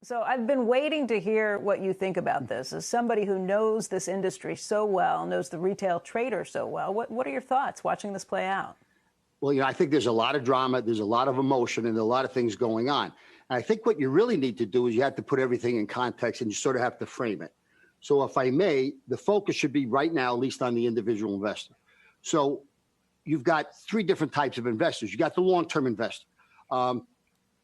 So I've been waiting to hear what you think about this. As somebody who knows this industry so well, knows the retail trader so well, what are your thoughts watching this play out? Well, I think there's a lot of drama, there's a lot of emotion, and a lot of things going on. And I think what you really need to do is you have to put everything in context, and you sort of have to frame it. So if I may, the focus should be right now, at least on the individual investor. So you've got three different types of investors. You got the long-term investor.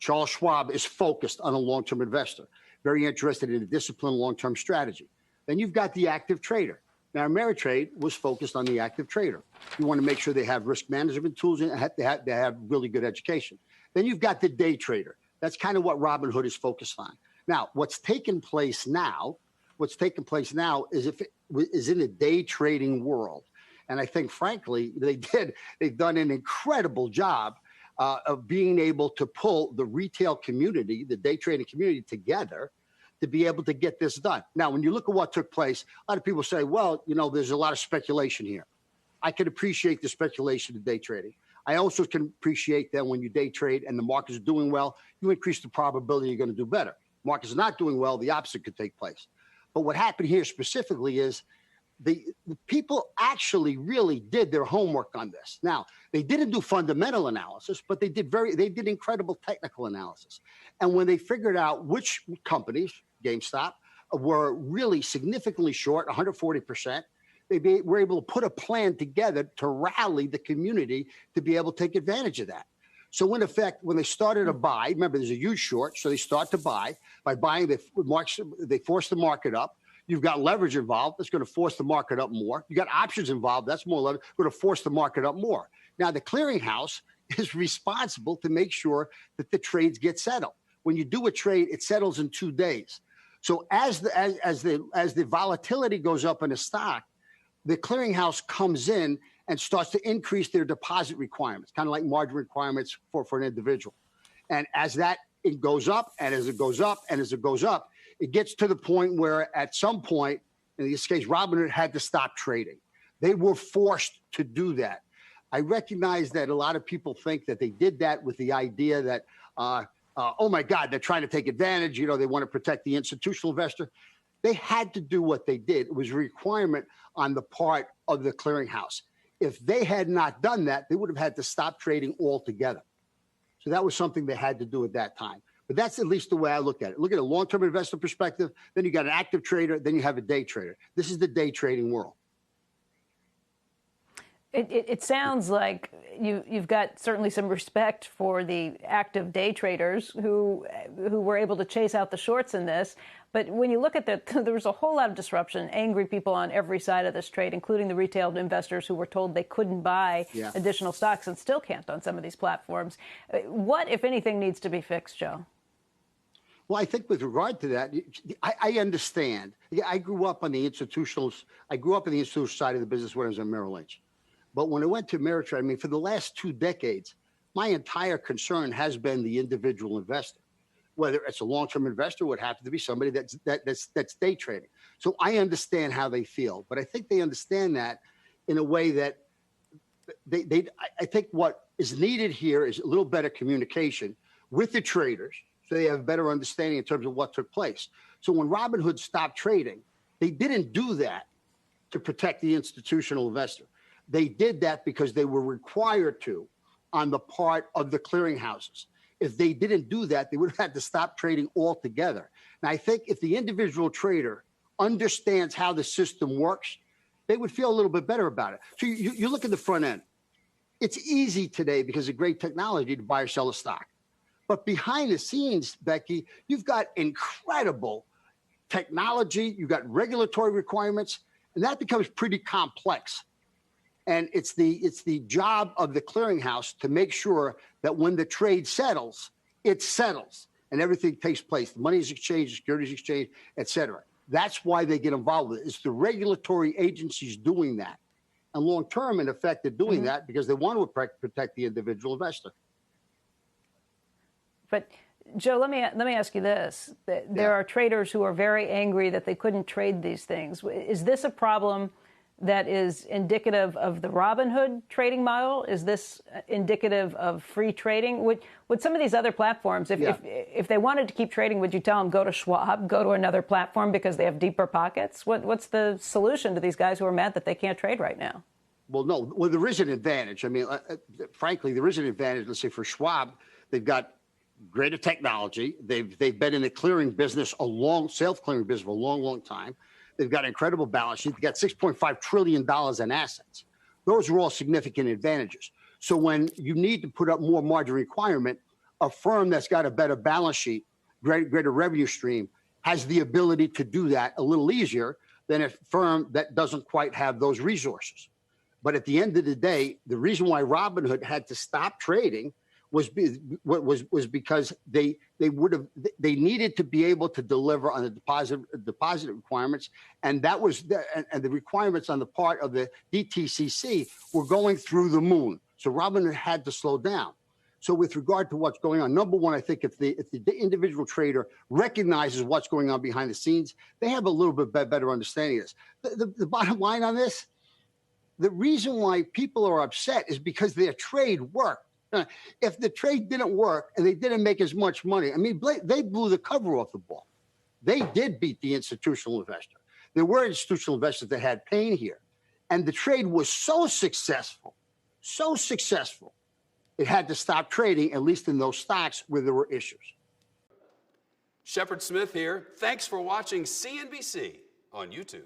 Charles Schwab is focused on a long-term investor, very interested in a disciplined long-term strategy. Then you've got the active trader. Now, Ameritrade was focused on the active trader. You want to make sure they have risk management tools and they have really good education. Then you've got the day trader. That's kind of what Robinhood is focused on. Now, what's taken place now is in a day trading world. And I think, frankly, they've done an incredible job of being able to pull the retail community, the day trading community together to be able to get this done. Now, when you look at what took place, a lot of people say, well, there's a lot of speculation here. I can appreciate the speculation of day trading. I also can appreciate that when you day trade and the market is doing well, you increase the probability you're going to do better. Market's not doing well, the opposite could take place. But what happened here specifically is the people actually really did their homework on this. Now, they didn't do fundamental analysis, but they did incredible technical analysis. And when they figured out which companies, GameStop, were really significantly short, 140%, they were able to put a plan together to rally the community to be able to take advantage of that. So in effect, when they started to buy, remember, there's a huge short, so they start to buy. By buying, they force the market up. You've got leverage involved. That's going to force the market up more. You got options involved. That's more leverage. Going to force the market up more. Now, the clearinghouse is responsible to make sure that the trades get settled. When you do a trade, it settles in 2 days. So as the volatility goes up in a stock, the clearinghouse comes in and starts to increase their deposit requirements, kind of like margin requirements for an individual. And as it goes up, and as it goes up, and as it goes up, it gets to the point where at some point, in this case, Robinhood had to stop trading. They were forced to do that. I recognize that a lot of people think that they did that with the idea that, oh my God, they're trying to take advantage. They want to protect the institutional investor. They had to do what they did. It was a requirement on the part of the clearinghouse. If they had not done that, they would have had to stop trading altogether. So that was something they had to do at that time. But that's at least the way I look at it. Look at a long-term investor perspective, then you got an active trader, then you have a day trader. This is the day trading world. It sounds like you've got certainly some respect for the active day traders who were able to chase out the shorts in this. But when you look at that, there was a whole lot of disruption, angry people on every side of this trade, including the retail investors who were told they couldn't buy additional stocks and still can't on some of these platforms. What, if anything, needs to be fixed, Joe? Well, I think with regard to that, I understand. I grew up on the institutional side of the business when I was at Merrill Lynch. But when I went to Ameritrade, for the last 2 decades, my entire concern has been the individual investor. Whether it's a long-term investor, would have to be somebody that's day trading. So I understand how they feel, but I think they understand that in a way that I think what is needed here is a little better communication with the traders, so they have a better understanding in terms of what took place. So when Robinhood stopped trading, they didn't do that to protect the institutional investor. They did that because they were required to on the part of the clearinghouses. If they didn't do that, they would have had to stop trading altogether. Now, I think if the individual trader understands how the system works, they would feel a little bit better about it. So you look at the front end. It's easy today because of great technology to buy or sell a stock. But behind the scenes, Becky, you've got incredible technology. You've got regulatory requirements, and that becomes pretty complex. And it's the job of the clearinghouse to make sure that when the trade settles, it settles and everything takes place. The money is exchanged, securities exchanged, et cetera. That's why they get involved with it. It's the regulatory agencies doing that. And long term, in effect, they're doing that because they want to protect the individual investor. But Joe, let me ask you this. There are traders who are very angry that they couldn't trade these things. Is this a problem that is indicative of the Robinhood trading model? Is this indicative of free trading? Would some of these other platforms, if they wanted to keep trading, would you tell them go to Schwab, go to another platform because they have deeper pockets? What's the solution to these guys who are mad that they can't trade right now? Well, no. Well, there is an advantage. I mean, frankly, there is an advantage. Let's say for Schwab, they've got greater technology. They've been in the clearing business, self-clearing business for a long, long time. They've got an incredible balance sheet. They've got $6.5 trillion in assets. Those are all significant advantages. So when you need to put up more margin requirement, a firm that's got a better balance sheet, greater revenue stream, has the ability to do that a little easier than a firm that doesn't quite have those resources. But at the end of the day, the reason why Robinhood had to stop trading was because they needed to be able to deliver on the deposit requirements, and that was and the requirements on the part of the DTCC were going through the moon. So Robinhood had to slow down. So with regard to what's going on, number one, I think if the individual trader recognizes what's going on behind the scenes, they have a little bit better understanding of this. The bottom line on this, the reason why people are upset is because their trade worked. If the trade didn't work and they didn't make as much money, I mean, they blew the cover off the ball. They did beat the institutional investor. There were institutional investors that had pain here. And the trade was so successful, it had to stop trading, at least in those stocks where there were issues. Shepard Smith here. Thanks for watching CNBC on YouTube.